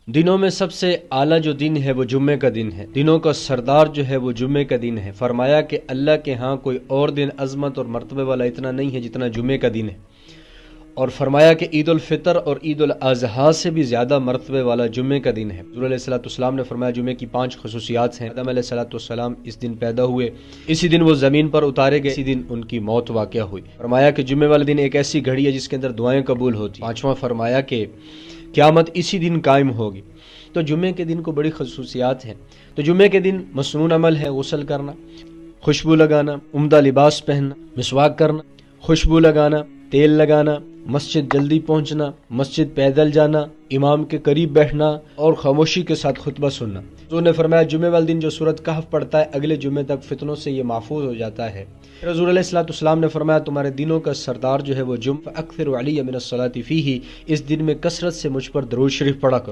दिनों में सबसे आला जो दिन है वो जुम्मे का दिन है। दिनों का सरदार जो है वो जुम्मे का दिन है। फरमाया कि अल्लाह के यहाँ कोई और दिन अजमत और मर्तबे वाला इतना नहीं है जितना जुम्मे का दिन है। और फरमाया कि ईद उल फितर और ईद उल अजहा से भी ज़्यादा मर्तबे वाला जुम्मे का दिन है। हुज़ूर अलैहिस्सलाम ने फरमाया जुम्मे की 5 खसूसियात हैं। आदम अलैहिस्सलाम इस दिन पैदा हुए, इसी दिन वो ज़मीन पर उतारे गए, इसी दिन उनकी मौत वाक़या हुई। फरमाया कि जुम्मे वाले दिन एक ऐसी घड़ी है जिसके अंदर दुआएं कबूल होती। पाँचवां फरमाया कि क़यामत इसी दिन कायम होगी। तो जुम्मे के दिन को बड़ी खसूसियात हैं। तो जुम्मे के दिन मसनून अमल है गुस्ल करना, खुशबू लगाना, उम्दा लिबास पहनना, मिसवाक करना, खुशबू लगाना, तेल लगाना, मस्जिद जल्दी पहुंचना, मस्जिद पैदल जाना, इमाम के करीब बैठना और खामोशी के साथ खुतबा सुनना। तो ने फरमाया जुम्मे वाले दिन जो सूरत कहफ पढ़ता है अगले जुम्मे तक फितनों से ये महफूज हो जाता है। रसूल अलैहिस्सलाम ने फरमाया तुम्हारे दिनों का सरदार जो है वो जुम्मा अक्सर अली मिनस्सलाति फीही, इस दिन में कसरत से मुझ पर दरूद शरीफ पढ़ा करो।